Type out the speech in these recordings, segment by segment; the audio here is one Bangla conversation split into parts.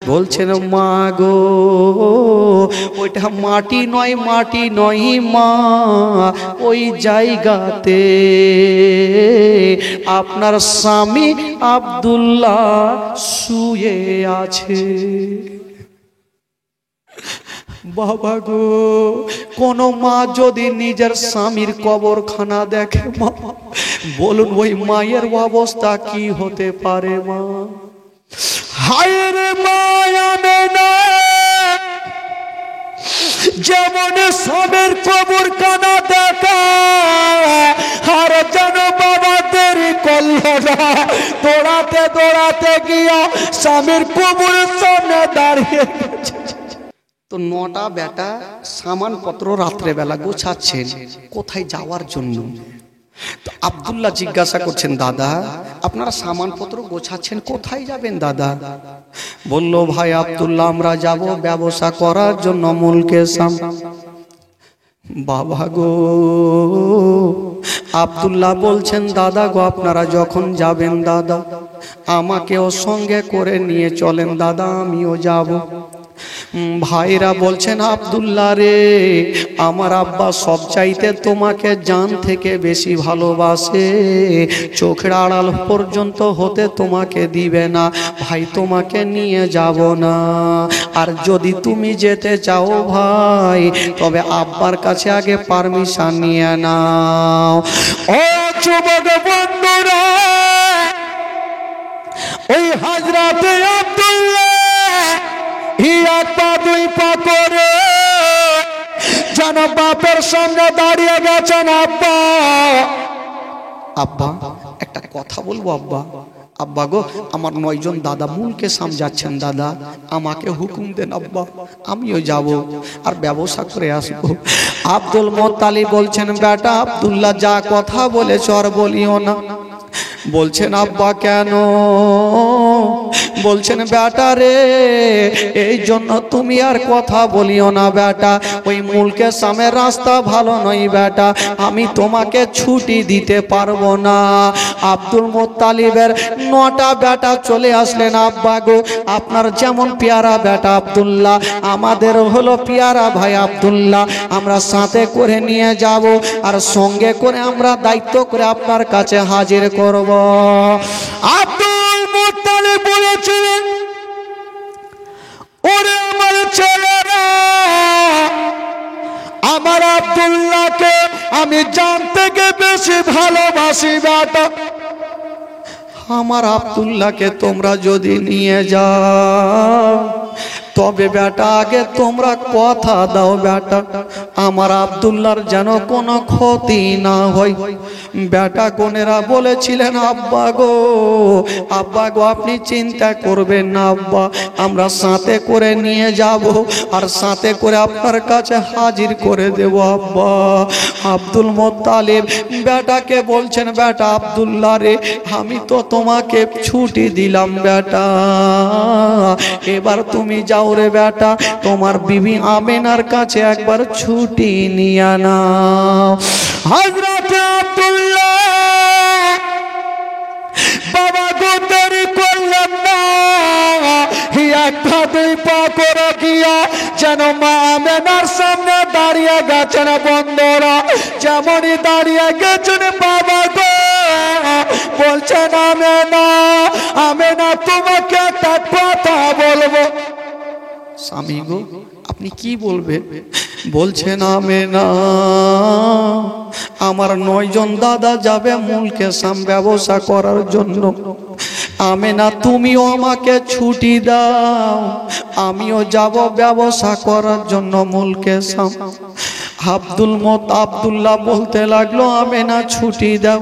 বলছেন মা গো ওইটা মাটি নয় মা, ওই জায়গাতে আপনার স্বামী আব্দুল্লাহ শুয়ে আছে। বাবা গো, কোন মা যদি নিজের স্বামীর কবরখানা দেখে মা, বলুন ওই মায়ের অবস্থা কি হতে পারে মা? হায় রে মায়া মেনা, যেমন স্বামীর কবরখানা দেখা আর যেন বাবা দেরি করল না, দৌড়াতে দৌড়াতে গিয়া স্বামীর কবরের সামনে দাঁড়িয়ে গেছে। তো নটা বেটা সামানপত্র রাত্রেবেলা গোছাচ্ছেন কোথায় যাওয়ার জন্য। তো আব্দুল্লাহ জিজ্ঞাসা করছেন, দাদা আপনারা সামানপত্র গোছাচ্ছেন, কোথায় যাবেন দাদা? বলল, ভাই আব্দুল্লাহ আমরা যাব ব্যবসা করার জন্য মুলকে শাম। বাবা গো, আব্দুল্লাহ বলছেন, দাদা গো আপনারা যখন যাবেন দাদা আমাকেও সঙ্গে করে নিয়ে চলেন দাদা, আমিও যাব। ভাইরা বলছেন, আব্দুল্লাহ রে, আমার আব্বা সব চাইতে তোমাকে জান থেকে বেশি ভালোবাসে, চোখের আড়াল পর্যন্ত হতে তোমাকে দিবে না, ভাই তোমাকে নিয়ে যাব না। আর যদি তুমি যেতে চাও ভাই, তবে আব্বার কাছে আগে পারমিশন নিয়ে নাও। ও যুবক বন্ধুরা, ওই হযরতে আব্দুল্লাহ এক পা দুই পা করে যেন বাপের সামনে দাঁড়িয়ে গেছেন। আব্বা আব্বা একটা কথা বলবো আব্বা। আব্বা গো, আমার 9 জন দাদা মুলকে সাম যাচ্ছেন দাদা, আমাকে হুকুম দেন আব্বা, আমিও যাব আর ব্যবসা করে আসবো। আব্দুল মুত্তালিব বলছেন, বেটা আব্দুল্লাহ যা কথা বলেছ আর বলিও না। বলছেন, আব্বা কেন? বলছেন, বেটা রে, এই জন্য তুমি আর কথা বলিও না বেটা, ওই মুলকে সামের রাস্তা ভালো নয় বেটা, আমি তোমাকে ছুটি দিতে পারবো না। আব্দুল মুত্তালিবের 9টা বেটা চলে আসলেন। আব্বা গো, আপনার যেমন পেয়ারা বেটা আব্দুল্লাহ, আমাদের হলো পেয়ারা ভাই আব্দুল্লাহ, আমরা সাথে করে নিয়ে যাব আর সঙ্গে করে আমরা দায়িত্ব করে আপনার কাছে হাজির করব। আব্দুল মুত্তালিব বলেছিলেন, ওরে আমার ছেলেরা, আমার আব্দুল্লাহকে আমি জান থেকে বেশি ভালোবাসি বেটা, আমার আব্দুল্লাহকে তোমরা যদি নিয়ে যাও তবে বেটা আগে তোমরা কথা দাও বেটা, আমার আব্দুল্লাহর যেন কোনো ক্ষতি না হয়। বেটা কোনেরা বলেছিলেন, আব্বা গো আপনি চিন্তা করবেন না আব্বা, আমরা সাথে করে নিয়ে যাব আর সাথে করে আপনার কাছে হাজির করে দেব আব্বা। আব্দুল মুত্তালিব বেটাকে বলছেন, বেটা আব্দুল্লাহ রে, আমি তো তোমাকে ছুটি দিলাম বেটা, এবার তুমি যাও রে বেটা, তোমার বিবি আমেনার কাছে একবার ছুটি নিয়ে নাও। হযরত আব্দুল্লাহ বাবা গো দেরি করলেন না, এক পা দুই পা করে গিয়া যেন মা আমেনার সামনে দাঁড়িয়ে গেছেন। বন্ধুরা, যেমনই দাঁড়িয়ে গেছেন বাবা গো বলছেন, আমেনা তোমাকে একটা কথা বলবো। স্বামী গো আপনি কি বলবেন? বলছেন, আমেনা আমার 9 জন দাদা যাবে মুলকে সাম ব্যবসা করার জন্য, আমেনা তুমিও আমাকে ছুটি দাও, আমিও যাব ব্যবসা করার জন্য মুলকে সাম। আব্দুল্লাহ বলতে লাগলো, আমেনা ছুটি দাও।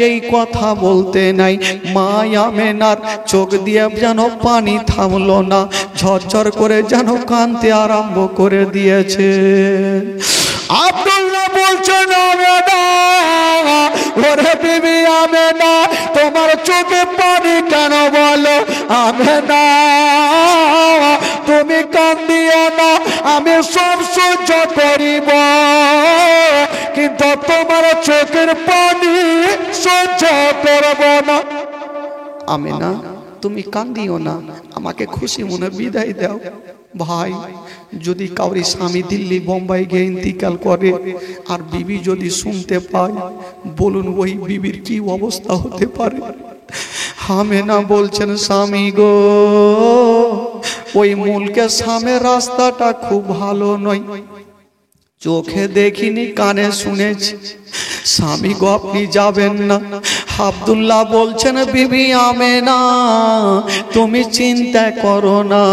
এই কথা বলতে নাই মা আমেনার চোখ দিয়ে যেন পানি থামলো না, ঝরঝর করে যেন কাঁদতে আরম্ভ করে দিয়েছে। আব্দুল্লাহ বলছেন, আমেনা ওরে বিবি আমেনা, তোমার চোখে পানি কেন বলো? আমেনা তুমি কান্দিও না, আমি সব সহ্য করিব, কিন্তু তোমার চোখের পানি সহ্য করব না। আমেনা তুমি কান্দিও না, আমাকে খুশি মনে বিদায় দাও। ভাই, যদি কাউরি স্বামী দিল্লি বোম্বাই গিয়ে ইন্তিকাল করে আর বিবি যদি শুনতে পায়, বলুন ওই বিবির কি অবস্থা হতে পারে। আমেনা বলছেন, স্বামী গো, ওই মুলকে সামের রাস্তাটা খুব ভালো নয়, চোখে দেখিনি কানে শুনেছি। স্বামী গো, আপনি যাবেন না। আব্দুল্লাহ বলছেন, বিবি আমেনা তুমি চিন্তা করো না,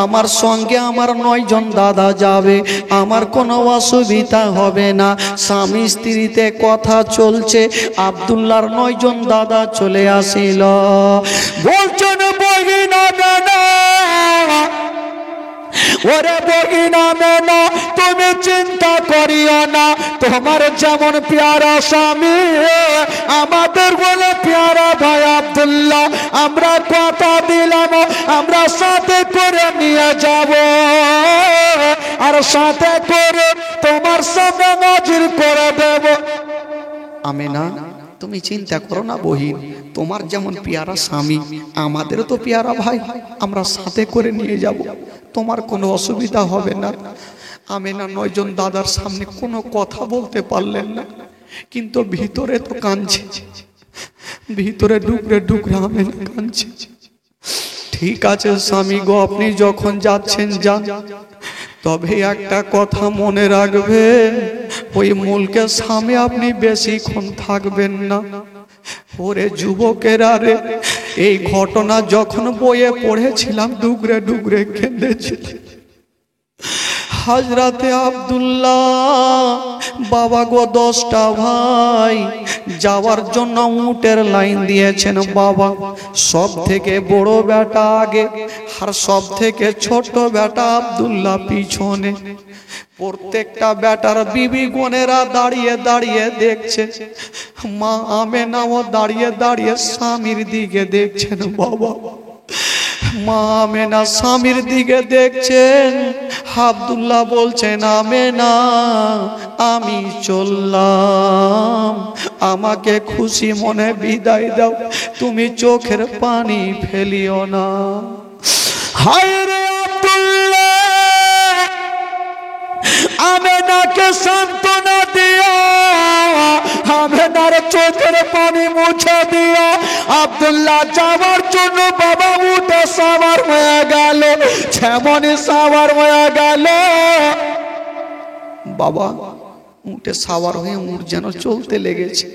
আমার সঙ্গে আমার 9 জন দাদা যাবে, আমার কোনো অসুবিধা হবে না। স্বামী স্ত্রীতে কথা চলছে, আব্দুল্লাহর 9 জন দাদা চলে আসিল। বলছেন, বহিনা না, ওরে বহিনা মেনা, তুমি চিন্তা করিও না, তোমার যেমন পেয়ারা স্বামী আমাদের বলে পেয়ারা ভাই আব্দুল্লাহ, আমরা কথা দিলাম আমরা সাথে করে নিয়ে যাব, আর সাথে করে তোমার সামনে হাজির করে দেব। আমেনা, তুমি চিন্তা করো না বহিন, তোমার যেমন পেয়ারা স্বামী আমাদেরও তো পেয়ারা ভাই, আমরা সাথে করে নিয়ে যাব, তোমার কোনো অসুবিধা হবে না। আমেনা 9 জন দাদার সামনে কোনো কথা বলতে পারলেন না, কিন্তু ভিতরে তো কাঁদছে, ভিতরে ডুকরে ডুকরে আমেনা কাঁদছে। ঠিক আছে স্বামী গো, আপনি যখন যাচ্ছেন যান, তবে একটা কথা মনে রাখবেন, ওই মুলকের সামনে আপনি বেশিক্ষণ থাকবেন না। ওরে যুবকেরা রে, এই ঘটনা যখন বইয়ে পড়েছিলাম ডুগরে ডুগরে কেঁদেছি। হাজরাতে আব্দুল্লাহ বাবা গো 10টা ভাই যাওয়ার জন্য উটের লাইন দিয়েছেন। বাবা সব থেকে বড় বেটা আগে, আর সব থেকে ছোট বেটা আব্দুল্লাহ পিছনে। প্রত্যেকটা বেটার বিবি বোনেরা দাঁড়িয়ে দাঁড়িয়ে দেখছে, মা আমেনাও দাঁড়িয়ে দাঁড়িয়ে স্বামীর দিকে দেখছেন। বাবা মা আমেনা স্বামীর দিকে দেখছেন। আব্দুল্লাহ বলছেন, আমেনা আমি চললাম, আমাকে খুশি মনে বিদায় দাও, তুমি চোখের পানি ফেলিও না। হায় রে আব্দুল্লাহ, আমেনাকে সান্ত্বনা দিও, আমেনার চোখের পানি মুছে দিও। আব্দুল্লাহ যাওয়ার জন্য বাবা উঠে সাওয়ার হয়ে গেল, যেমনই সাওয়ার হয়ে গেল, বাবা উঠে সাওয়ার হয়ে উঠ যেন চলতে লেগেছে।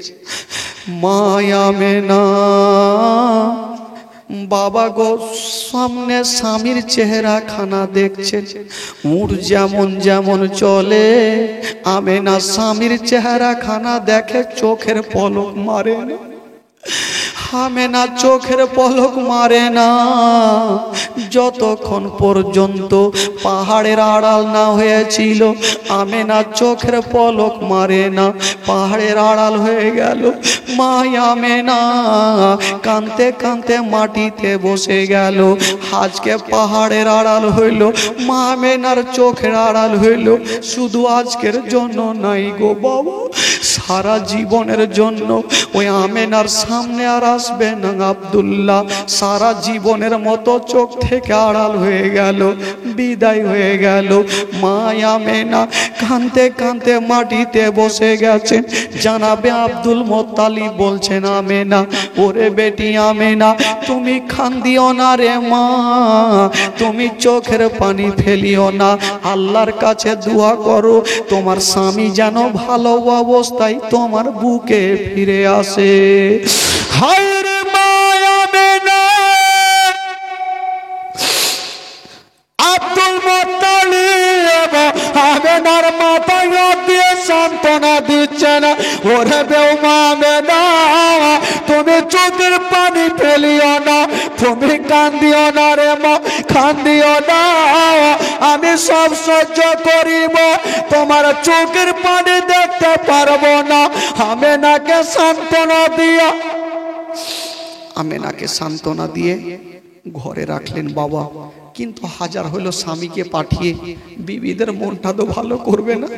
মা আমেনা বাবা গো সামনে স্বামীর চেহারা খানা দেখছেন, উঠ যেমন যেমন চলে, আমেনা স্বামীর চেহারা খানা দেখে চোখের পলক মারে না। আমেনা চোখের পলক মারে না যতক্ষণ পর্যন্ত পাহাড়ের আড়াল না হয়েছিল। আমেনা চোখের পলক মারে না, পাহাড়ের আড়াল হয়ে গেল। মা আমেনা কাঁদতে কাঁদতে মাটিতে বসে গেল। আজকে পাহাড়ের আড়াল হইল, মা আমেনার চোখের আড়াল হইল। শুধু আজকের জন্য নাই গো বাবা, সারা জীবনের জন্য ওই আমেনার সামনে আর আসবে না আব্দুল্লাহ। সারা জীবনের মতো চোখ থেকে আড়াল হয়ে গেল, বিদায় হয়ে গেল। মা আমেনা কাঁদতে কাঁদতে মাটিতে বসে গেছেন। জানাবে আব্দুল মোত্তালিব বলছেন, আমেনা ওরে বেটি আমেনা তুমি কাঁদিও না রে মা, তুমি চোখের পানি ফেলিও না, আল্লাহর কাছে দোয়া করো তোমার স্বামী যেন ভালো অবস্থায় তোমার বুকে ফিরে আসে। হায় রে মা আমেনা, আব্দুল মোত্তালিব আমেনার মাথায় হাত দিয়ে সান্ত্বনা দিচ্ছেন, ওরে বেউমা আমেনা তুমি চোখের পানি ফেলিও না, তুমি কান্দিও না রে মা, কান্দিও না, আমি সব সহ্য করিব, তোমার চোখের পানি দেখতে পারবো না। আমেনাকে সান্ত্বনা দিয়া, আমেনাকে সান্ত্বনা দিয়ে ঘরে রাখলেন বাবা। কিন্তু হাজার হলো স্বামীকে পাঠিয়ে বিবিদের মনটা তো ভালো করবে না।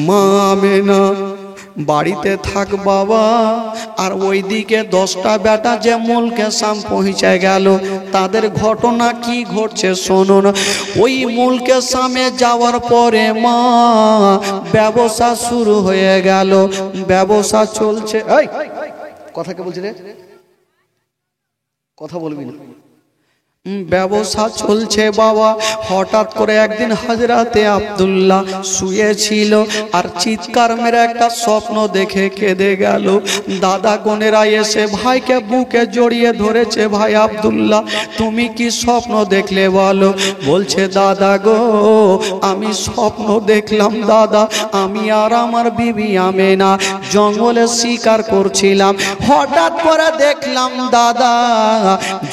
মা আমেনা বাড়িতে থাক বাবা, আর ওইদিকে 10টা বেটা যে মুলকে শাম পৌঁছে গেল। তাদের ঘটনা কি ঘটছে শুনুন। ওই মুলকে শামে যাওয়ার পরে মা ব্যবসা শুরু হয়ে গেল। ব্যবসা চলছে। এই কথা কে বলছি রে, কথা বলবি না। ব্যবসা চলছে বাবা। হঠাৎ করে একদিন হযরতে আব্দুল্লাহ শুয়েছিল আর চিৎকার মেরে একটা স্বপ্ন দেখে কেঁদে গেল। দাদা গনেরা এসে ভাইকে বুকে জড়িয়ে ধরেছে। ভাই আব্দুল্লাহ তুমি কি স্বপ্ন দেখলে বলো? বলছে দাদা গো আমি স্বপ্ন দেখলাম দাদা, আমি আর আমার বিবি আমেনা জঙ্গলে শিকার করছিলাম। হঠাৎ করে দেখলাম দাদা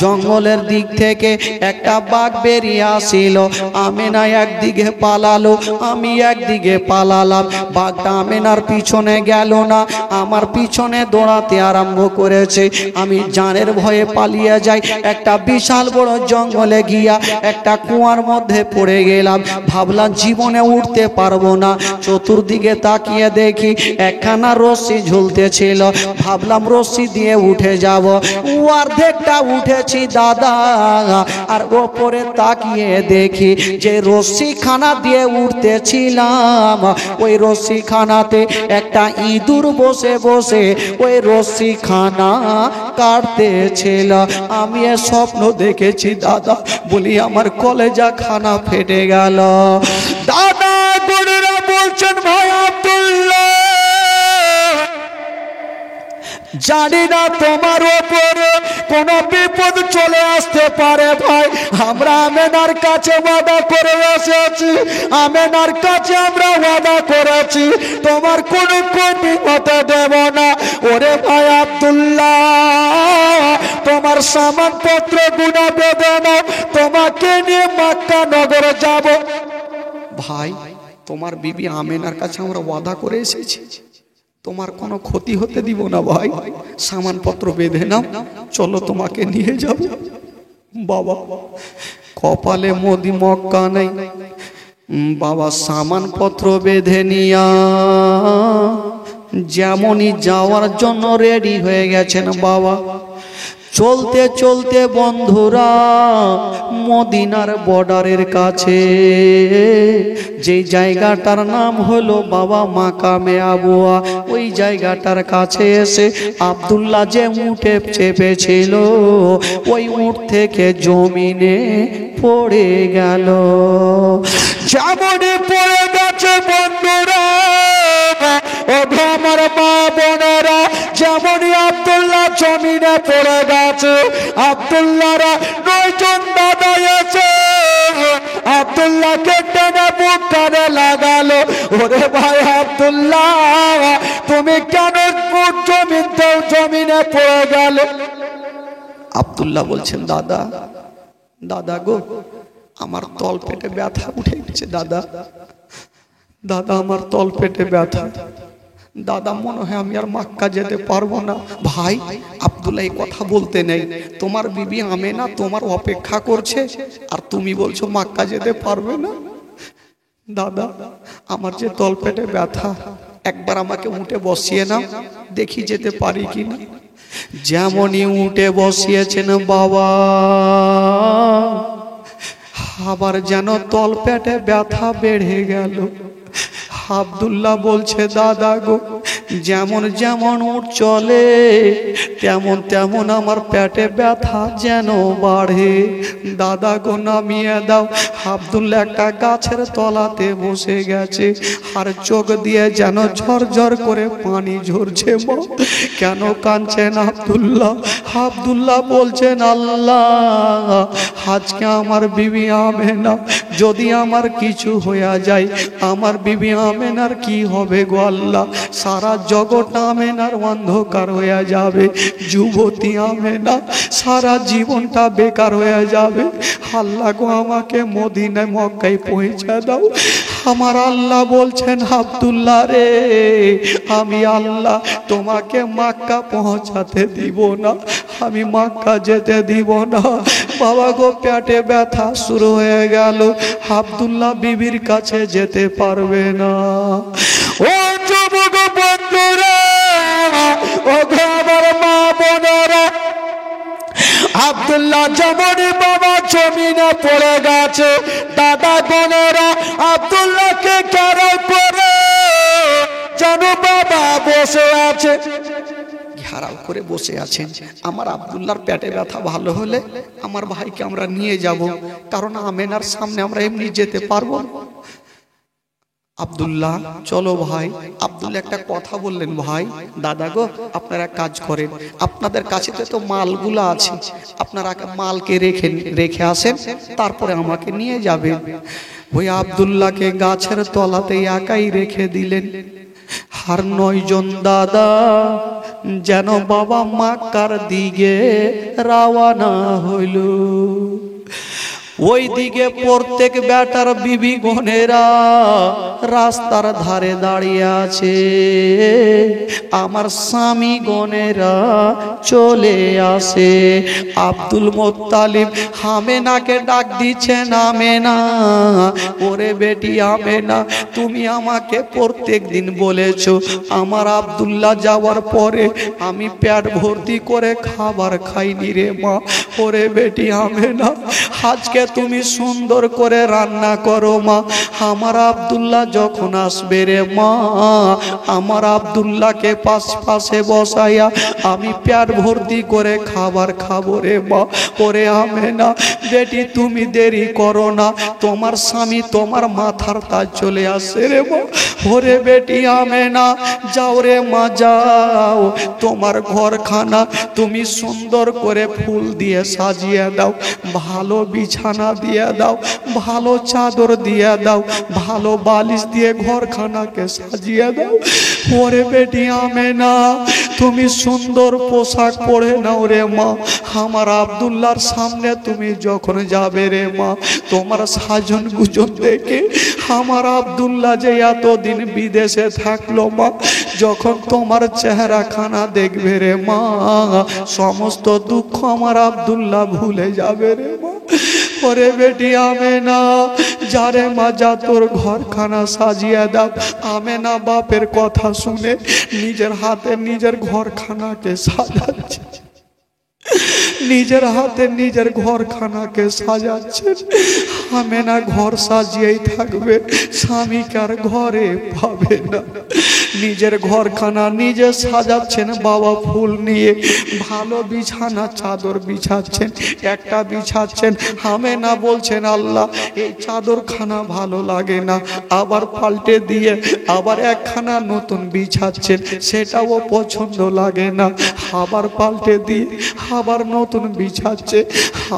জঙ্গলের দিক থেকে একটা বাঘ বেরিয়ে আসিল। আমেনা একদিকে পালালো, আমি একদিকে পালালাম। বাঘটা আমেনার পিছনে গেল না, আমার পিছনে দৌড়াতে আরম্ভ করেছে। আমি জানের ভয়ে পালিয়ে যাই। একটা বিশাল বড় জঙ্গলে গিয়া একটা কুয়ার মধ্যে পড়ে গেলাম। ভাবলাম জীবনে উঠতে পারবো না। চতুর্দিকে তাকিয়ে দেখি একখানা রশ্মি ঝুলতেছিল। ভাবলাম রশ্মি দিয়ে উঠে যাব। অর্ধেকটা উঠেছি দাদা, আর ওপরে তাকিয়ে দেখি যে রশ্মি খানা দিয়ে উঠতেছিলাম, ওই রশ্মি খানাতে একটা ইঁদুর বসে বসে ওই রশ্মি খানা কাটতেছিল। আমি এ স্বপ্ন দেখেছি দাদা। বলি আমার কলেজা খানা ফেটে গেল। দাদা বোনেরা বলছেন ভাই আব্দুল্লাহ জানি না তোমার ওপরে কোন বিপদ চলে আসতে পারে ভাই। আমরা আমেনার কাছে ওয়াদা করে এসেছি, আমেনার কাছে আমরা ওয়াদা করেছি তোমার কোনো ক্ষতি হতে দেব না। ওরে ভাই আব্দুল্লাহ তোমার সামানপত্র গুনা বেঁধে নাও, তোমাকে নিয়ে মক্কা নগরে যাব। ভাই তোমার বিবি আমেনার কাছে আমরা ওয়াদা করে এসেছি, তোমার কোনো ক্ষতি হতে দিব না ভাই। সামানপত্র বেঁধে নাও, চলো তোমাকে নিয়ে যাব। বাবা কপালে মোদি মক্কা নেই। বাবা সামানপত্র বেঁধে নিয়া যেমনই যাওয়ার জন্য রেডি হয়ে গেছেন বাবা। চলতে চলতে বন্ধুরা মদিনার বর্ডারের কাছে যে জায়গাটার নাম হলো বাবা মাকামে আবুয়া, ওই জায়গাটার কাছে এসে আব্দুল্লাহ যে উঠে চেপেছিল ওই উঠ থেকে জমিনে পড়ে গেল। যেমনই পড়ে গেছে বন্ধুরা ও আমার মা বোনেরা, যেমনই আব্দুল্লাহ জমিনে পড়ে গেছে আব্দুল্লাহরা 9 জন দাদা এসে আব্দুল্লাহকে টেনে বুক কানে লাগালো। ওরে ভাই আব্দুল্লাহ তুমি কেন জমিনে পড়ে গেল? আব্দুল্লাহ বলছেন দাদা, দাদা গো আমার তল পেটে ব্যথা উঠে গেছে দাদা, দাদা আমার তল পেটে ব্যথা, দাদা মনে হয় আমি আর মক্কা যেতে পারবো না। ভাই আব্দুল্লাহ এই কথা বলতে নেই, তোমার বিবি আমেনা তোমার অপেক্ষা করছে আর তুমি বলছো মক্কা যেতে পারবে না। দাদা আমার যে তল পেটে ব্যথা, একবার আমাকে উঠে বসিয়ে নাও, দেখি যেতে পারি কিনা। যেমনই উঠে বসিয়েছেন বাবা আবার যেন তল পেটে ব্যথা বেড়ে গেল। আব্দুল্লাহ বলছে দাদা গো যেমন যেমন উঠ চলে তেমন তেমন আমার পেটে ব্যথা যেন বাড়ে, দাদা গো নামিয়ে দাও। আব্দুল্লাহ একটা গাছের তলাতে বসে গেছে আর চোখ দিয়ে যেন ঝরঝর করে পানি ঝরছে। কেন কাঁদছেন আব্দুল্লাহ? আব্দুল্লাহ বলছেন আল্লাহ আজকে আমার বিবি আমেনা যদি আমার কিছু হয়ে যায়, আমার বিবি আমেনার কি হবে গো আল্লাহ? সারা জগৎ আমেনার অন্ধকার হয়ে যাবে, যুবতী আমেনা সারা জীবনটা বেকার হয়ে যাবে। আল্লাহ গো আমাকে মদিনায় মক্কায় পৌঁছে দাও। আমার আল্লাহ বলছেন আব্দুল্লাহ রে আমি আল্লাহ তোমাকে মক্কা পৌঁছাতে দিব না, আমি মক্কা যেতে দিব না। বাবা গো পেটে ব্যথা শুরু হয়ে গেল, আব্দুল্লাহ বিবির কাছে যেতে পারবে না। ও যুবক বন্ধুরা, ও গো আমার বোনেরা, আব্দুল্লাহ যেমনই বাবা জমিনে পড়ে গেছে, দাদা বোনেরা আব্দুল্লাহকে কেড়ে করে যেন বাবা বসে আছে, ঘেরাও করে বসে আছেন। আমার আব্দুল্লাহর পেটে ব্যথা ভালো হলে আমার ভাইকে আমরা নিয়ে যাব, কারণ আমেনার সামনে আমরা এমনি যেতে পারবো না। আব্দুল্লাহ চলো ভাই। আব্দুল্লাহ একটা কথা বললেন, ভাই দাদা গো আপনারা কাজ করেন, আপনাদের কাছে তো মালগুলো আছে, আপনারা মালকে রেখে আসেন, তারপরে আমাকে নিয়ে যাবেন। ওই আব্দুল্লাহকে গাছের তলাতে একাই রেখে দিলেন। আর 9 জন দাদা যেন বাবা মক্কার দিকে রওনা হইল। ওই দিকে প্রত্যেক বেটার বিবি গনেরা রাস্তার ধারে দাঁড়িয়ে আছে, আমার স্বামী গনেরা চলে আসে। আব্দুল মোত্তালিব আমেনাকে ডাক দিচ্ছেন, আমেনা ওরে বেটি আমেনা, তুমি আমাকে প্রত্যেক দিন বলেছো আমার আব্দুল্লাহ যাওয়ার পরে আমি পেট ভর্তি করে খাবার খাইনি রে মা। ওরে বেটি আমেনা, আজকে তুমি সুন্দর করে রান্না করো মা, আমার আব্দুল্লাহ যখন আসবে রে মা, আমার আব্দুল্লাহকে পাশে বসাইয়া আমি পেট ভর্তি করে খাবার খাবো রে মা। ওরে আমেনা বেটি তুমি দেরি করো না, তোমার স্বামী তোমার মাথার তাজ চলে আসে রে মা। ওরে বেটি আমেনা যাও রে মা যাও, তোমার ঘরখানা তুমি সুন্দর করে ফুল দিয়ে সাজিয়ে দাও, ভালো বিছানা দিয়ে দাও, ভালো চাদর দিয়ে দাও, ভালো বালিশ দিয়ে ঘরখানাকে সাজিয়ে দাও। ওরে বেটি আমেনা তুমি সুন্দর পোশাক পরে নাও রে মা, আমার আব্দুল্লাহর সামনে তুমি যখন যাবে রে মা, তোমার সাজন গুজন দেখে আমার আব্দুল্লাহ যে এতদিন বিদেশে থাকলো মা, যখন তোমার চেহারা খানা দেখবে রে মা, সমস্ত দুঃখ আমার আব্দুল্লাহ ভুলে যাবে রে মা। ওরে বেটি আমেনা যারে মা যা তোর ঘরখানা সাজিয়ে দাও। আমেনা বাপের কথা শুনে নিজের হাতে নিজের ঘরখানাকে সাজাচ্ছে, নিজের হাতে নিজের ঘরখানাকে সাজাচ্ছে। আমেনা ঘর সাজিয়েই থাকবে, স্বামীকে আর ঘরে পাবে না। নিজের ঘরখানা নিজে সাজাচ্ছেন বাবা ফুল নিয়ে, ভালো বিছানা চাদর বিছাচ্ছেন, একটা বিছাচ্ছেন। আমেনা বলছেন আল্লাহ এই চাদরখানা ভালো লাগে না, আবার পাল্টে দিয়ে আবার একখানা নতুন বিছাচ্ছেন, সেটাও পছন্দ লাগে না, আবার পাল্টে দিয়ে আবার নতুন বিছাচ্ছে।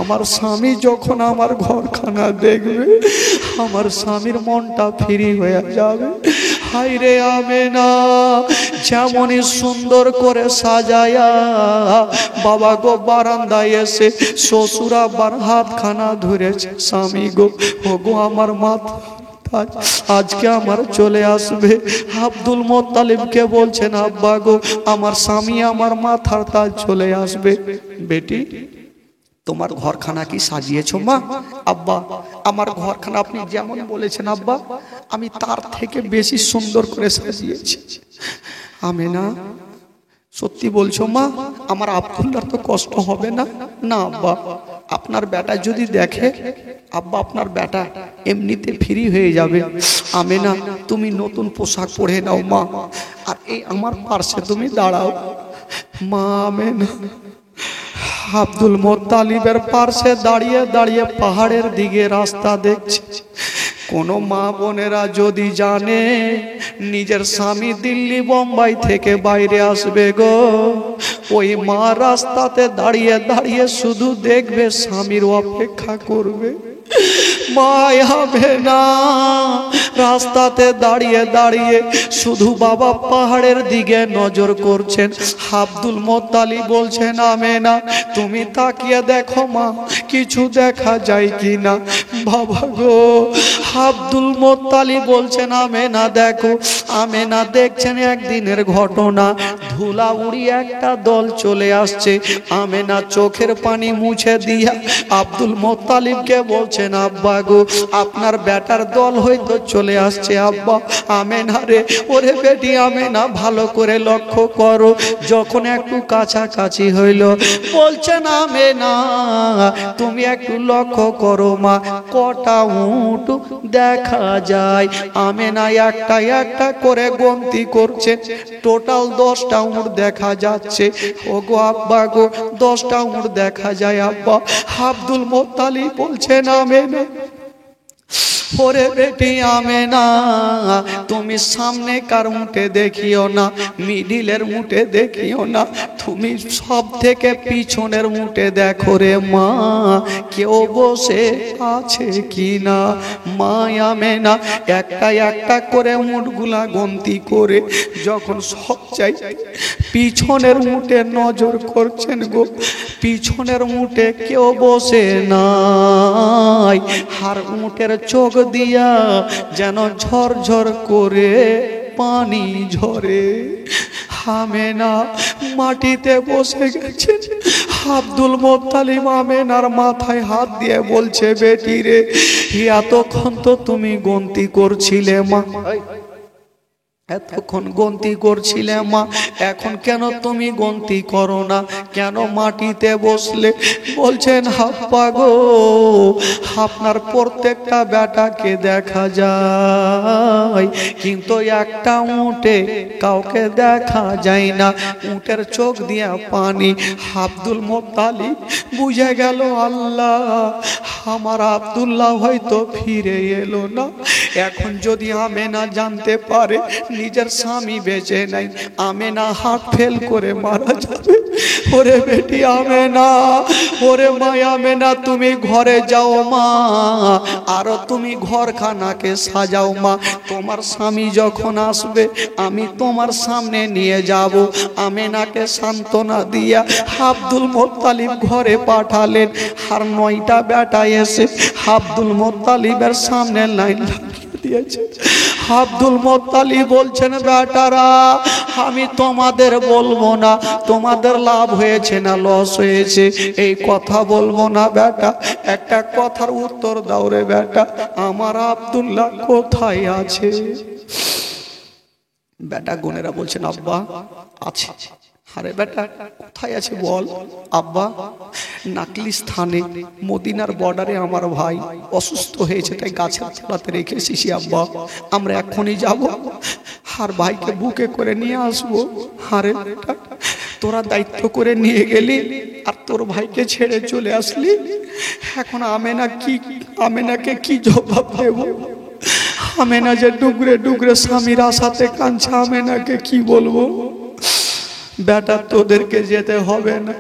আমার স্বামী যখন আমার ঘরখানা দেখবে, আমার স্বামীর মনটা ফ্রি হয়ে যাবে। হায় রে আমেনা যেমনই সুন্দর করে সাজায়া বাবা গো বারান্দায় এসে শ্বশুর আবার হাতখানা ধরেছে, স্বামী গো ও গো আমার মাথা আজকে আমার চলে আসবে। আব্দুল মোত্তালিবকে বলছেন আব্বা গো আমার স্বামী আমার মাথার তাজ চলে আসবে। বেটি তোমার ঘরখানা কি সাজিয়েছো মা? আব্বা আমার ঘরখানা আপনি যেমন বলেছেন আব্বা আমি তার থেকে বেশি সুন্দর করে সাজিয়েছি। আমেনা সত্যি বলছো মা? আমার আব্দুল্লাহর তো কষ্ট হবে না? না আব্বা, আপনার বেটা যদি দেখে আব্বা আপনার বেটা এমনিতে ফ্রি হয়ে যাবে। আমেনা তুমি নতুন পোশাক পরে নাও মা, আর এই আমার পাশে তুমি দাঁড়াও মা। আমেনা আব্দুল মোত্তালিবের পাশে দাঁড়িয়ে দাঁড়িয়ে পাহাড়ের দিকে রাস্তা দেখছে। কোন মা বোনেরা যদি জানে নিজের স্বামী দিল্লি বোম্বাই থেকে বাইরে আসবে গো, ওই মা রাস্তাতে দাঁড়িয়ে দাঁড়িয়ে শুধু দেখবে, স্বামীর অপেক্ষা করবে। মা হবে না রাস্তাতে দাঁড়িয়ে দাঁড়িয়ে শুধু বাবা পাহাড়ের দিকে নজর করছেন। আব্দুল মোত্তালিব বলছেন আমেনা তুমি তাকিয়ে দেখো মা কিছু দেখা যায় কি না। বাবা গো আব্দুল মোত্তালিব বলছেন আমেনা দেখো আমেনা দেখছেন একদিনের ঘটনা, ধুলা উড়িয়ে একটা দল চলে আসছে। আমেনা চোখের পানি মুছে দিয়া আব্দুল মোত্তালিবকে বলছেন, আব্বা গো, আপনার বেটার দল হয়তো চলে আসছে আব্বা। আমেনা রে, ওরে বেটি আমেনা, ভালো করে লক্ষ্য করো। যখন একটু কাছাকাছি হইল, বলছেন আমেনা তুমি একটু লক্ষ্য করো মা, কটা উট দেখা যায়। আমেনা একটা একটা করে গন্তি করছে, টোটাল 10টা উট দেখা যাচ্ছে। ও গো আব্বা গো, 10টা উট দেখা যায় আব্বা। আব্দুল মোত্তালিব বলছেন আমেনা, ওরে বেটি আমেনা, তুমি সামনে কার উঠে দেখিও না, মিডিলের উঠে দেখিও না, তুমি সব থেকে পিছনের উঠে দেখো রে মা, কেউ বসে আছে কি না। মা আমেনা একটা একটা করে উটগুলা গন্তি করে যখন সব চাই পিছনের উঠে নজর করছেন গো, পিছনের উঠে কেউ বসে নাই। আর উটের চোখ দিয়া যেন ঝরঝর করে পানি ঝরে। আমেনা মাটিতে বসে গেছে। আব্দুল মোত্তালিব আমেনার মাথায় হাত দিয়ে বলছে, বেটি রে, এতক্ষণ তো তুমি গন্তি করছিলে মা, এতক্ষণ গন্তি করছিলে মা, এখন কেন তুমি গন্তি করো না, কেন মাটিতে বসলে? বলছেন আব্বা গো, আপনার প্রত্যেকটা বেটাকে দেখা যায়, কিন্তু একটা উটে কাউকে দেখা যায় না, উটের চোখ দিয়া পানি। আব্দুল মোত্তালিব বুঝে গেল, আল্লাহ, আমার আব্দুল্লাহ হয়তো ফিরে এলো না। এখন যদি আমেনা জানতে পারে নিজের স্বামী বেঁচে নাই, আমেনা হার্ট ফেল করে মারা যাবে। ওরে বেটি আমেনা, ওরে মা আমেনা, তুমি ঘরে যাও মা, আর তুমি ঘরখানাকে সাজাও মা, তোমার স্বামী যখন আসবে আমি তোমার সামনে নিয়ে যাব। আমেনাকে সান্ত্বনা দিয়া আব্দুল মোত্তালিব ঘরে পাঠালেন। আর 9টা বেটা এসে আব্দুল মোত্তালিবের সামনে লাইন লাগিয়ে দিয়েছে। আব্দুল মোত্তালিব বলছেন, বেটারা, আমি তোমাদের বলবো না তোমাদের লাভ হয়েছে না লস হয়েছে, এই কথা বলবো না বেটা, একটা কথার উত্তর দাও রে বেটা, আমার আব্দুল্লাহ কোথায় আছে? বেটা গুনেরা বলছেন, আব্বা আছে। আরে বেটা কোথায় আছে বল? আব্বা, নাকলি স্থানে মদিনার বর্ডারে আমার ভাই অসুস্থ হয়েছে, তাই গাছের তলাতে রেখে এসেছি আব্বা, আমরা এখনই যাব আর ভাইকে বুকে করে নিয়ে আসবো। আরে বেটা, তোরা দায়িত্ব করে নিয়ে গেলি আর তোর ভাইকে ছেড়ে চলে আসলি, এখন আমেনাকে কি জবাব দেব? আমেনা যে ডুগরে ডুগরে স্বামীর আশাতে কাঁদছে, আমেনাকে কি বলবো? বেটা তোদেরকে যেতে হবে না,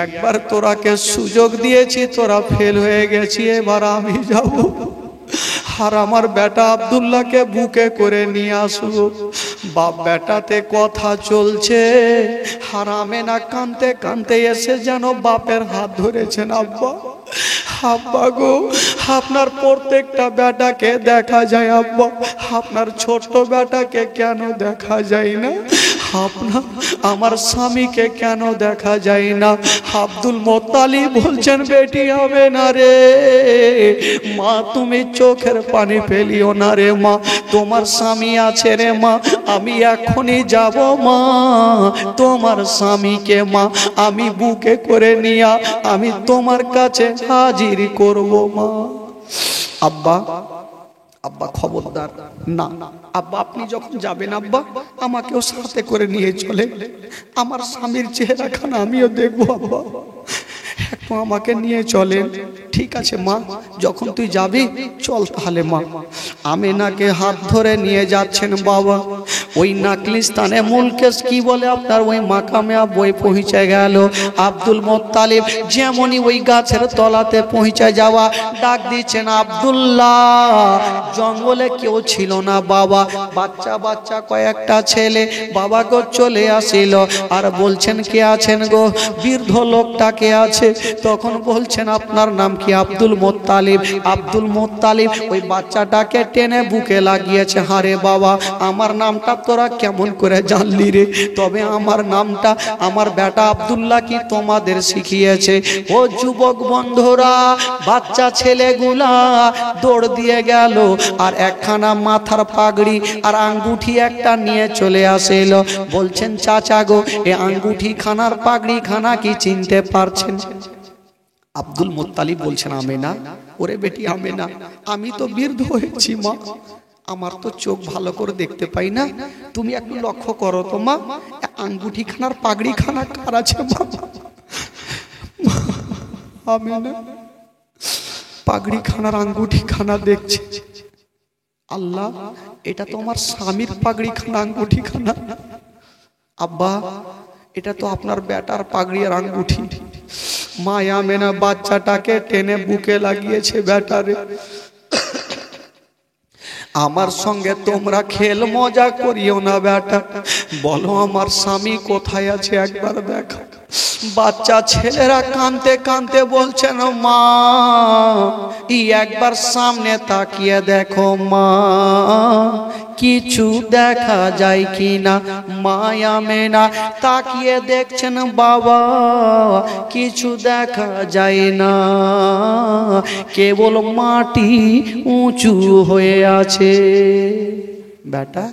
একবার তোরাকে সুযোগ দিয়েছি, তোরা ফেল হয়ে গেছি, এবার আমি যাব আর আমার বেটা আব্দুল্লাহকে বুকে করে নিয়ে আসবো। বাপ বেটাতে কথা চলছে, আর আমেনা কাঁদতে কাঁদতে এসে যেন বাপের হাত ধরেছেন। আব্বা, আব্বা গো, আপনার প্রত্যেকটা বেটাকে দেখা যায় আব্বা, আপনার ছোট বেটাকে কেন দেখা যায় না? আপনার আমার স্বামীকে কেন দেখা যায় না? আব্দুল মোত্তালিব বলছেন, বেটি হবে না রে মা, তুমি চোখের পানি ফেলিও না রে মা, তোমার স্বামী আছে রে মা, আমি এখনই যাব মা, তোমার স্বামীকে মা আমি বুকে করে নিয়ে আমি তোমার কাছে হাজির করব মা। আব্বা, আব্বা খবরদার না, আব্বা আপনি যখন যাবেন আব্বা আমাকেও সাথে করে নিয়ে চলে, আমার স্বামীর চেহারাখানা আমিও দেখবো আব্বা, একটু আমাকে নিয়ে চলেন। ঠিক আছে মা, যখন তুই যাবি চল তাহলে মা। আমেনাকে হাত ধরে নিয়ে যাচ্ছেন বাবা। ওই নাকলি স্থানে মুলকেশ কি বলে আপনার ওই মাকামে বই পৌঁছে গেল। আব্দুল মোত্তালিব যেমনই ওই গাছের তলাতে পৌঁছে যাওয়া, ডাক দিচ্ছেন আব্দুল্লাহ। জঙ্গলে কেউ ছিল না বাবা, বাচ্চা বাচ্চা কয়েকটা ছেলে বাবা গো চলে আসিল আর বলছেন কে আছেন গো? বৃদ্ধ লোকটা কে আছে? তখন বলছেন আপনার নাম কি? আব্দুল মোত্তালিব। আব্দুল মোত্তালিব ওই বাচ্চাটাকে টেনে বুকে লাগিয়েছে। হারে বাবা, আমার নামটা তোরা কেমন করে জানলি রে? তবে আমার নামটা আমার বেটা আব্দুল্লাহ কি তোমাদের শিখিয়েছে? ও যুবক বন্ধুরা, বাচ্চা ছেলেগুলা দৌড় দিয়ে গেল আর একখানা মাথার পাগড়ি আর আঙ্গুঠি একটা নিয়ে চলে আসিল। বলছেন চাচা গো, এ আঙ্গুঠি খানার পাগড়ি খানা কি চিনতে পারছেন? আব্দুল মোত্তালিব বলছেন আমেনা। ওরে বেটি আমেনা, আমি তো বৃদ্ধ হয়েছি মা, আমার তো চোখ ভালো করে দেখতে পাই না, তুমি একটু লক্ষ্য করো তো মা, আঙ্গুঠি খানার পাগড়ি খানা কার আছে মা? আমেনা পাগড়ি খানার আঙ্গুঠি খানা দেখছে। আল্লাহ, এটা তো আমার স্বামীর পাগড়ি খানা আঙ্গুঠি খানা। আব্বা, এটা তো আপনার বেটার পাগড়ি আর আঙ্গুঠি। মা আমেনা বাচ্চাটাকে টেনে বুকে লাগিয়েছে। বেটারে, আমার সঙ্গে তোমরা খেল মজা করিও না বেটা, বলো আমার স্বামী কোথায় আছে একবার দেখো। বাচ্চা ছেলেরা কাঁদতে কাঁদতে বলছেন মা, একবার সামনে তাকিয়ে দেখো মা, কিছু দেখা যায় কিনা। মায়া মেনা তাকিয়ে দেখছেন বাবা, কিছু দেখা যায় না, কেবল মাটি উঁচু হয়ে আছে। বেটা,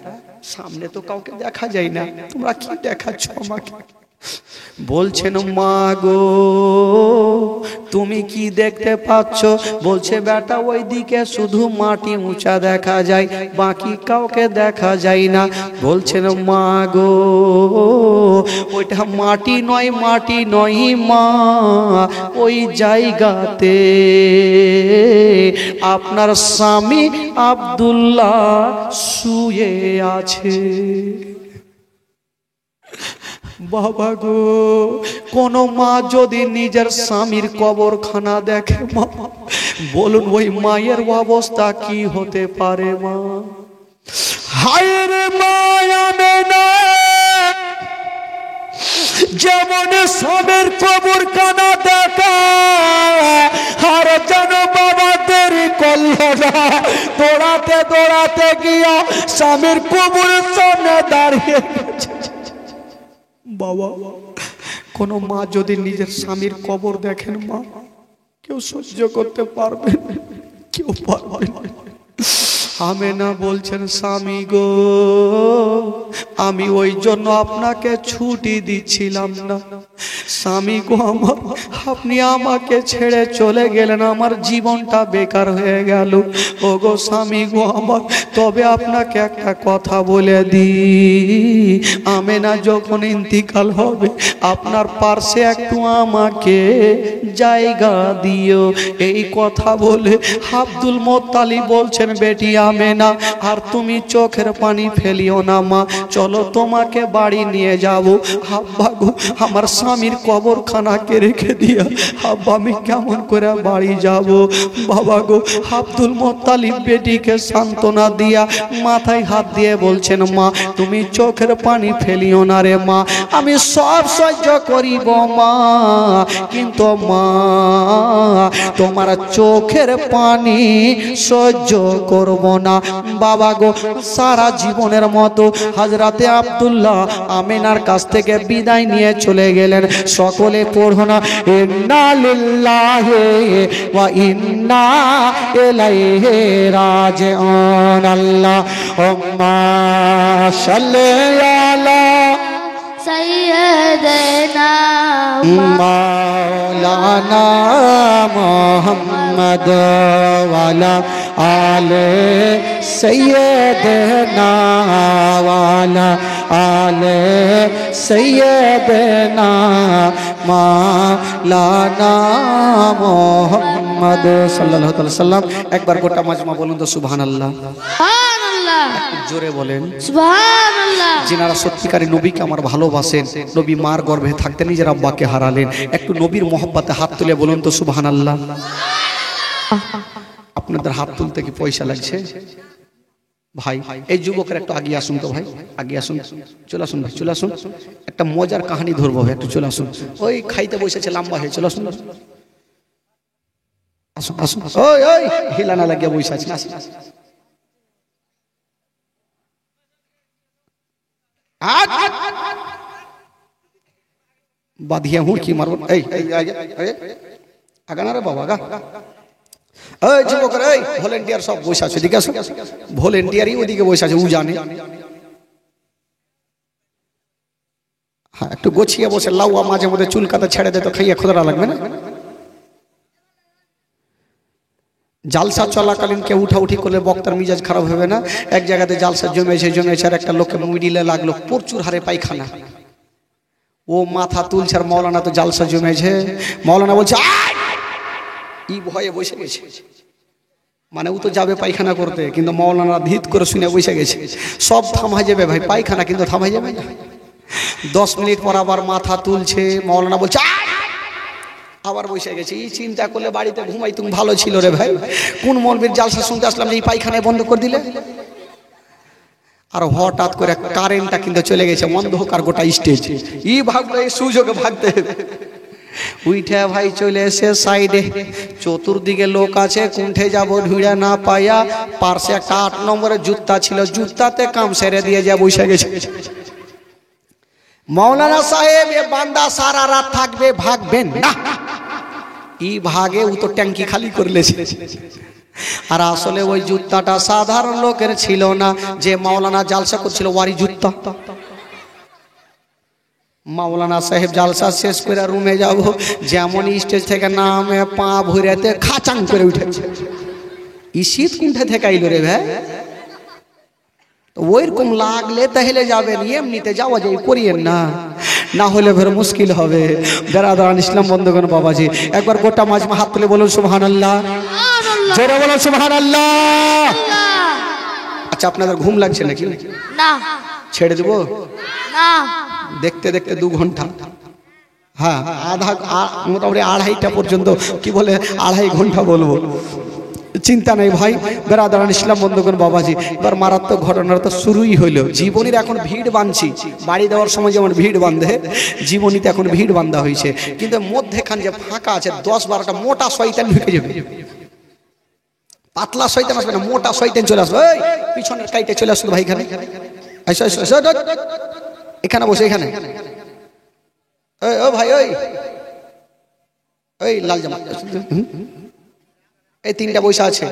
সামনে তো কাউকে দেখা যায় না, তোমরা কি দেখাচ্ছ আমাকে? বলছেন মা গো, তুমি কি দেখতে পাচ্ছ? বলছে বেটা, ওই দিকে শুধু মাটি উঁচা দেখা যায়, বাকি কাউকে দেখা যায় না। বলছেন মা গো, ওইটা মাটি নয়, মাটি নয় মা, ওই জায়গাতে আপনার স্বামী আব্দুল্লাহ শুয়ে আছে। বাবা গো, কোন মা যদি নিজের স্বামীর কবরখানা দেখে মা, বলুন ওই মায়ের অবস্থা কি হতে পারে মা? হায় রে মায়া মেনা, যেমন স্বামীর কবরখানা দেখা আর যেন বাবা দেরি করল না, দৌড়াতে দৌড়াতে গিয়া স্বামীর কবরের সামনে দাঁড়িয়ে গেছে। বাবা, কোন মা যদি নিজের স্বামীর কবর দেখেন মা, কেউ সহ্য করতে পারবে না, কেউ পারবে না। আমেনা বলছেন স্বামী গো, আমি ওই জন্য আপনাকে ছুটি দিচ্ছিলাম না। স্বামী গো আমার, আপনি আমাকে ছেড়ে চলে গেলেন, আমার জীবনটা বেকার হয়ে গেল। ও গো স্বামী গো আমার, তবে আপনাকে একটা কথা বলে দিই, আমেনা যখন ইন্তিকাল হবে আপনার পার্শ্বে একটু আমাকে জায়গা দিও। এই কথা বলে আব্দুল মোত্তালিব বলছেন বেটি আমেনা, আর তুমি চোখের পানি ফেলিও না মা, চলো তোমাকে বাড়ি নিয়ে যাব। আব্বা গো, আমার স্বামীর কবরখানাকে রেখে দিয়া আব্বা আমি কেমন করে বাড়ি যাব? বাবা গো, আব্দুল মোত্তালিব বেটিকে সান্ত্বনা দিয়া মাথায় হাত দিয়ে বলছেন মা, তুমি চোখের পানি ফেলিও না রে মা, আমি সব সহ্য করিব মা, কিন্তু মা তোমার চোখের পানি সহ্য করব না। বাবা গো, সারা জীবনের মতো হযরতে আব্দুল্লাহ আমেনার কাছ থেকে বিদায় নিয়ে চলে গেলেন। সকলে পড়ো না, ইন্না লিল্লাহি ওয়া ইন্না ইলাইহি রাজিউন। আল্লাহুম্মা সাল্লি আলা সাইয়্যিদিনা মাওলানা মুহাম্মদ ওয়া আলা আলে সাইয়্যিদিনা ওয়া আলা আলে সাইয়্যিদিনা মাওলানা মুহাম্মদ সাল্লাল্লাহু আলাইহি ওয়াসাল্লাম। একবার গোটা মাজমা বলুন তো সুবহানাল্লাহ। সুবহানাল্লাহ জোরে বলেন সুবহানাল্লাহ। যিনারা সত্যিকারী নবীকে আমার ভালোবাসেন, নবী মার গর্ভে থাকতে নিজের আব্বাকে হারালেন, একটু নবীর মহব্বতে হাত তুলে বলুন তো সুবহানাল্লাহ। আপনাদের হাত তুলতে কি পয়সা লাগছে ভাই? এই যুবকের একটু আগে আসুন তো ভাই, আগে আসুন, চলে আসুন ভাই, চলে আসুন। একটা মজার কাহিনী ধরবো ভাই, একটু চলে আসুন। ওই খাইতে বসেছে লম্বা হয়ে, চলে আসুন, আসুন আসুন। ওই ওই হিলা না লাগিয়ে বসে আছেন, আসুন। বাঁধিয়ে হুঁ কি মারব? এই আগা না রে বাবা, আগা। এই যুবকের, এই ভলেন্টিয়ার সব বসে আছে, এদিকে আসো। ভলেন্টিয়ারই ওদিকে বসে আছে, ও জানে। হ্যাঁ, একটু গোছিয়ে বসে লাউয়া, মাঝে মধ্যে চুল কাটা ছেড়ে দে তো খাইয়ে খোদরা লাগবে না। জালসা চলাকালীন কেউ উঠাউঠি করলে বক্তার মিজাজ খারাপ হবে না। এক জায়গাতে জালসা জমেছে আর একটা লোককে মিডিলে লাগলো প্রচুর হারে পায়খানা। ও মাথা তুলছে আর মৌলানা তো জালসা জমেছে। মৌলানা বলছে ই ভয়ে বসে গেছে, মানে ও তো যাবে পায়খানা করতে, কিন্তু মৌলানা ধিত করে শুনে বসে গেছে। সব থামাই যাবে ভাই, পায়খানা কিন্তু থামাই যাবে না। 10 মিনিট পর আবার মাথা তুলছে, মৌলানা বলছে আবার বসে গেছে। এই চিন্তা করলে বাড়িতে ঘুমাই তুমি ভালো ছিল রে ভাই, কোন মৌলবীর জালসা শুনতে আসলাম যে এই পায়খানায় বন্ধ করে দিলে। আর হঠাৎ করে কারেন্টটা কিন্তু চলে গেছে, অন্ধকার গোটা স্টেজ। ই ভাবলো এই সুযোগে ভাগতে হবে। উইঠে ভাই চলে এসে সাইডে, চতুর্দিকে লোক আছে, কুণ্ঠে যাব ঢুঁড়ে না পাইয়া পার্শ্বে একটা 8 নম্বরের জুতা ছিল, জুতাতে কাম সেরে দিয়ে যা বসে গেছে। মৌলানা সাহেব এ বান্দা সারা রাত থাকবে, ভাগবেন না। ই ভাগে ও তো ট্যাঙ্কি খালি করলেছে। আর আসলে ওই জুতাটা সাধারণ লোকের ছিল না, যে মাওলানা জালসা করছিল ওয়ারি জুতা। মাওলানা সাহেব জালসা শেষ করে রুমে যাব, যেমন স্টেজ থেকে নামে পা ভুরেতে খাচাং করে উঠেছে। ই শীত কুণ্ঠে থেকে আইলো রে ভাই, ওইরকম লাগলে তাহলে যাবেন, এমনিতে যাওয়া যায় করিয়েন না, না হলে ফের মুশকিল হবে। বেরাদারান ইসলাম বন্ধুগণ বাবাজি, একবার গোটা মাজমা হাত তুলে বলুন সুবহানাল্লাহ, জোরে বলুন সুবহানাল্লাহ। আচ্ছা আপনাদের ঘুম লাগছে নাকি? না। ছেড়ে দেব? না। দেখতে দেখতে 2 ঘন্টা, হ্যাঁ মোটামুটি 2.5টা পর্যন্ত, কি বলে 2.5 ঘন্টা বলবো, চিন্তা নেই ভাই। বেরাদারান ইসলাম বন্ধুগণ বাবাজি, এবার মারাত্মক ঘটনাটা তো শুরুই হইলো। জীবনীর এখন ভিড় বাঁধছি, বাড়ি দেওয়ার সময় যেমন ভিড় বাঁধে, জীবনীতে এখন ভিড় বাঁধা হয়েছে। কিন্তু মধ্যেখান যে ফাঁকা আছে 10-12টা মোটা শয়তান ঢুকে যাবে। পাতলা শয়তান আসবে না, মোটা শয়তান চলে আসবে। এই পিছনের কাইটে চলে আসবে ভাই, এখানে এখানে বসে, এখানে ও ভাই, ওই লাল জামা, এই 3টা বৈশা আছে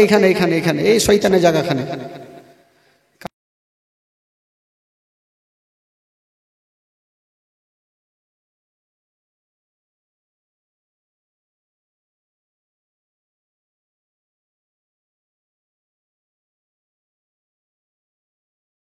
এখানে এখানে এখানে, এই শয়তানের জায়গা এখানে।